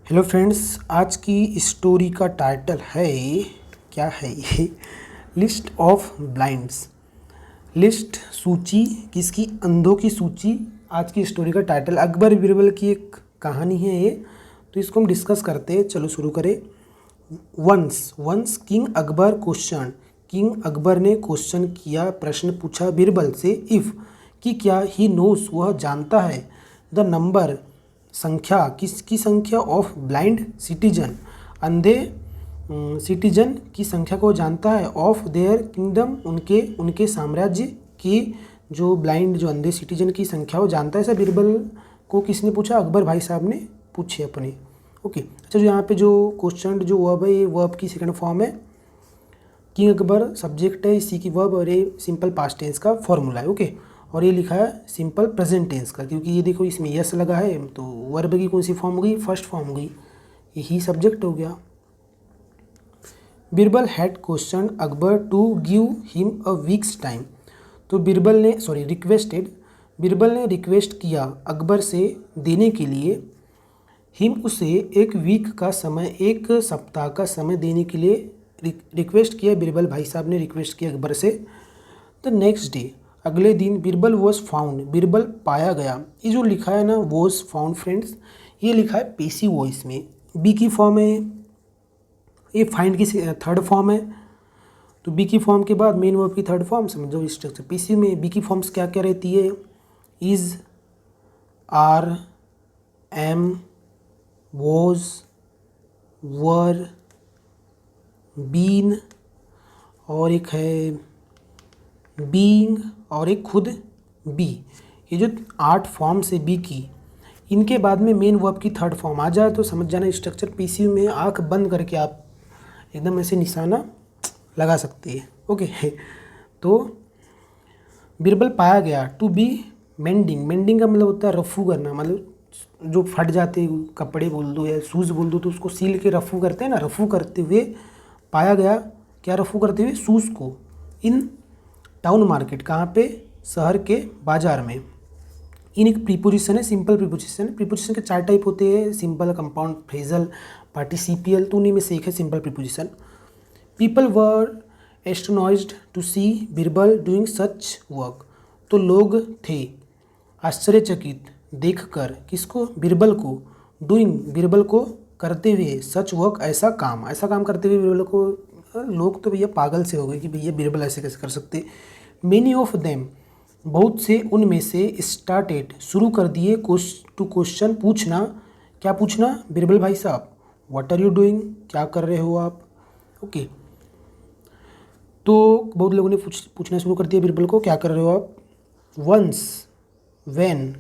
Hello friends, आज की story का टाइटल है, क्या है ये, लिस्ट ऑफ ब्लाइंड्स। लिस्ट, सूची, किसकी? अंधों की सूची। आज की स्टोरी का टाइटल अकबर बीरबल की एक कहानी है ये, तो इसको हम डिस्कस करते हैं। चलो शुरू करें। Once king Akbar question, king Akbar ने क्वेश्चन किया, प्रश्न पूछा बीरबल से, इफ़ कि क्या ही नोस वह जानता है, द नंबर संख्या, किसकी संख्या, ऑफ ब्लाइंड सिटीजन अंधे सिटीजन की संख्या को जानता है, ऑफ देयर किंगडम उनके साम्राज्य की जो ब्लाइंड जो अंधे सिटीजन की संख्या वो जानता है। ऐसा बीरबल को किसने पूछा? अकबर भाई साहब ने पूछे अपने। ओके, अच्छा, जो यहाँ पे जो क्वेश्चन जो वर्ब है, ये वर्ब की सेकंड फॉर्म है। किंग अकबर सब्जेक्ट है, इसी की वर्ब, और ये सिंपल पास्ट टेंस का फॉर्मूला है। ओके, और ये लिखा है सिंपल प्रेजेंट टेंस का, क्योंकि ये देखो इसमें यस लगा है, तो वर्ब की कौन सी फॉर्म हो गई? फर्स्ट फॉर्म हो गई, यही सब्जेक्ट हो गया। Birbal had question Akbar to give him a week's time, तो बीरबल ने बीरबल ने रिक्वेस्ट किया अकबर से देने के लिए, हिम उसे एक वीक का समय, एक सप्ताह का समय देने के लिए रिक्वेस्ट किया। बीरबल भाई साहब ने रिक्वेस्ट किया अकबर से। द नेक्स्ट डे, अगले दिन, बीरबल वॉज फाउंड, बीरबल पाया गया। ये जो लिखा है ना वॉज फाउंड फ्रेंड्स, ये लिखा है पेसिव वॉइस में, बी की फॉर्म है, ये फाइंड की थर्ड फॉर्म है। तो बी की फॉर्म के बाद मेन वर्ब की थर्ड फॉर्म, समझो स्ट्रक्चर। पेसिव में बी की फॉर्म्स क्या क्या रहती है? Is, are, am, was, were, been, और एक है बीइंग, और एक खुद बी। ये जो 8 फॉर्म्स है बी की, इनके बाद में मेन वर्ब की थर्ड फॉर्म आ जाए तो समझ जाना स्ट्रक्चर पेसिव में आंख बंद करके आप एकदम ऐसे निशाना लगा सकते हैं। ओके, तो बीरबल पाया गया टू बी मेंडिंग का मतलब होता है रफू करना, मतलब जो फट जाते कपड़े बोल दो या शूज़ बोल दो, तो उसको सील के रफू करते हैं ना, रफू करते हुए पाया गया। क्या रफू करते हुए? शूज़ को। इन टाउन मार्केट, कहाँ पे? शहर के बाजार में। इन एक प्रीपोजिशन है, सिंपल प्रीपोजिशन। प्रीपोजिशन के 4 टाइप होते हैं, सिंपल, कंपाउंड, फ्रेजल, पार्टिसिपियल, तो उन्हीं में से एक है simple preposition. People were astonished to see Birbal doing such work, तो लोग थे आश्चर्यचकित देखकर, किसको? बीरबल को, डूइंग, बीरबल को करते हुए, सच वर्क, ऐसा काम करते हुए बीरबल को। लोग तो भैया पागल से हो गए कि भैया बीरबल ऐसे कैसे कर सकते। मेनी ऑफ देम, बहुत से उनमें से, स्टार्टेड, शुरू कर दिए, टू क्वेश्चन, पूछना। क्या पूछना? बीरबल भाई साहब, व्हाट आर यू डूइंग, क्या कर रहे हो आप? ओके, तो बहुत लोगों ने पूछना शुरू कर दिया बीरबल को, क्या कर रहे हो आप? वंस, व्हेन,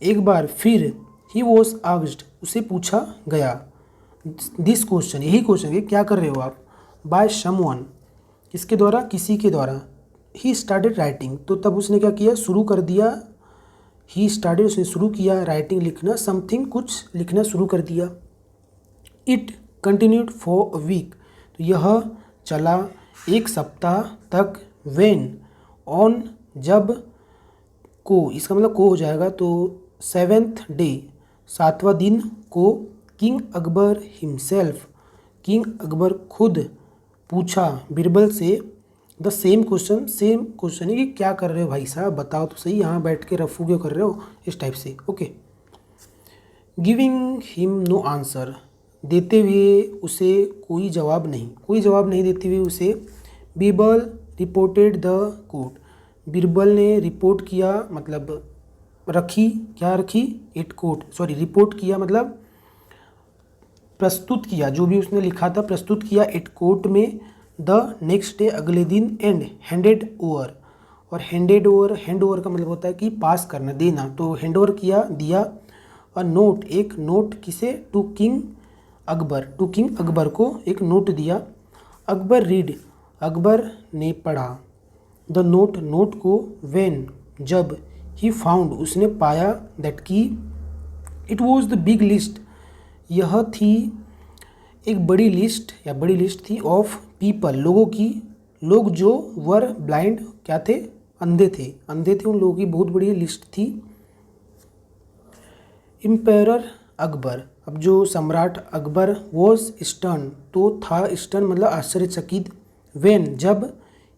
एक बार, फिर, ही वॉज आस्क्ड, उसे पूछा गया, दिस क्वेश्चन, यही क्वेश्चन, ये क्या कर रहे हो आप? बाय समवन, किसके द्वारा? किसी के द्वारा। ही स्टार्टेड राइटिंग, तो तब उसने क्या किया? शुरू कर दिया। ही स्टार्टेड, उसने शुरू किया, राइटिंग, लिखना, समथिंग, कुछ लिखना शुरू कर दिया। It continued for a week, तो यह चला एक सप्ताह तक। व्हेन, ऑन, जब, को, इसका मतलब को हो जाएगा, तो 7th डे, 7वां दिन को। King Akbar himself, king Akbar खुद पूछा बीरबल से, द सेम क्वेश्चन है कि क्या कर रहे हो भाई साहब, बताओ तो सही, यहाँ बैठ के रफू क्यों कर रहे हो, इस टाइप से। Okay, giving him no answer, देते हुए उसे कोई जवाब नहीं देते हुए उसे। Birbal reported the court, Birbal ने रिपोर्ट किया, मतलब रखी, क्या रखी? इट कोर्ट, सॉरी, रिपोर्ट किया मतलब प्रस्तुत किया, जो भी उसने लिखा था प्रस्तुत किया इट कोर्ट में। द नेक्स्ट डे, अगले दिन। एंड हैंडेड ओवर, और हैंड ओवर का मतलब होता है कि पास करना, देना, तो हैंड ओवर किया, दिया। अ नोट, एक नोट, किसे? टू किंग अकबर को एक नोट दिया। अकबर रीड, अकबर ने पढ़ा। द नोट को। व्हेन, जब। ही फाउंड, उसने पाया। दैट की, it was the big list, यह थी एक बड़ी लिस्ट थी। ऑफ पीपल, लोगों की, लोग जो वर ब्लाइंड, क्या थे? अंधे थे, उन लोगों की बहुत बड़ी लिस्ट थी। एम्पायर अकबर, अब जो सम्राट अकबर वॉज स्टर्न, तो था स्टर्न मतलब आश्चर्यचकित, वेन जब,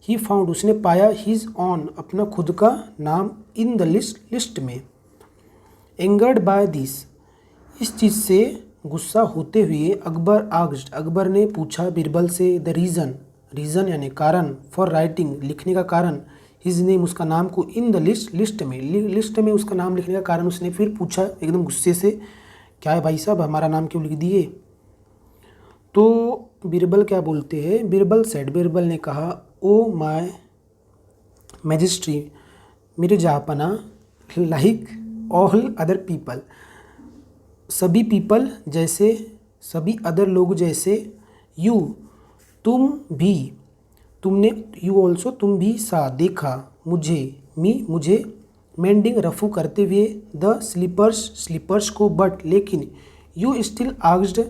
ही फाउंड उसने पाया, हिज ऑन अपना खुद का नाम, इन द लिस्ट में। एंगर्ड बाय दिस, इस चीज़ से गुस्सा होते हुए, अकबर आस्क्ड, अकबर ने पूछा बीरबल से, द रीज़न यानी कारण, फॉर राइटिंग लिखने का कारण, हिज नेम उसका नाम को, इन द लिस्ट में उसका नाम लिखने का कारण उसने फिर पूछा एकदम गुस्से से, क्या है भाई साहब हमारा नाम क्यों लिख दिए। तो बीरबल क्या बोलते हैं, बीरबल ने कहा, ओ माय मैजेस्टी, मेरे जहाँपना, लाइक ऑल अदर पीपल, सभी पीपल जैसे, सभी अदर लोग जैसे, यू तुम भी, तुमने, यू ऑल्सो तुम भी, सा देखा, मुझे, मुझे, मेंडिंग रफू करते हुए, द स्लीपर्स को, बट लेकिन, यू स्टिल आस्क्ड,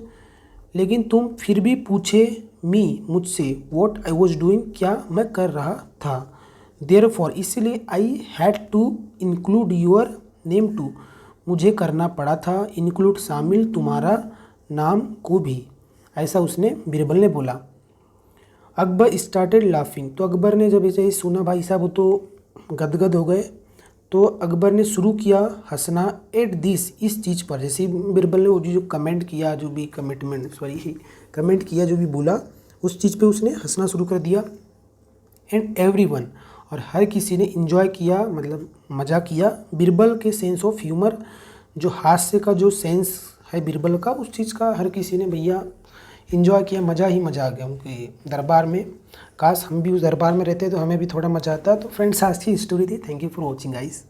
लेकिन तुम फिर भी पूछे, मुझसे, व्हाट आई वॉज डूइंग, क्या मैं कर रहा था, देयरफॉर इसलिए, I had to include your name too, मुझे करना पड़ा था, इंक्लूड शामिल, तुम्हारा नाम को भी, ऐसा उसने बीरबल ने बोला। अकबर स्टार्टेड लाफिंग, तो अकबर ने जब ऐसे सुना भाई साहब वो तो गदगद हो गए, तो अकबर ने शुरू किया हंसना, एट दिस, इस चीज़ पर, जैसे बीरबल ने वो जो कमेंट किया, जो भी कमेंट किया, जो भी बोला, उस चीज़ पे उसने हंसना शुरू कर दिया। एंड एवरीवन, और हर किसी ने इन्जॉय किया, मतलब मज़ा किया, बीरबल के सेंस ऑफ ह्यूमर, जो हास्य का जो सेंस है बीरबल का, उस चीज़ का हर किसी ने भैया इन्जॉय किया, मज़ा ही मज़ा आ गया उनके दरबार में। काश हम भी उस दरबार में रहते तो हमें भी थोड़ा मज़ा आता। तो फ्रेंड्स आज की स्टोरी थी। Thank you for watching guys.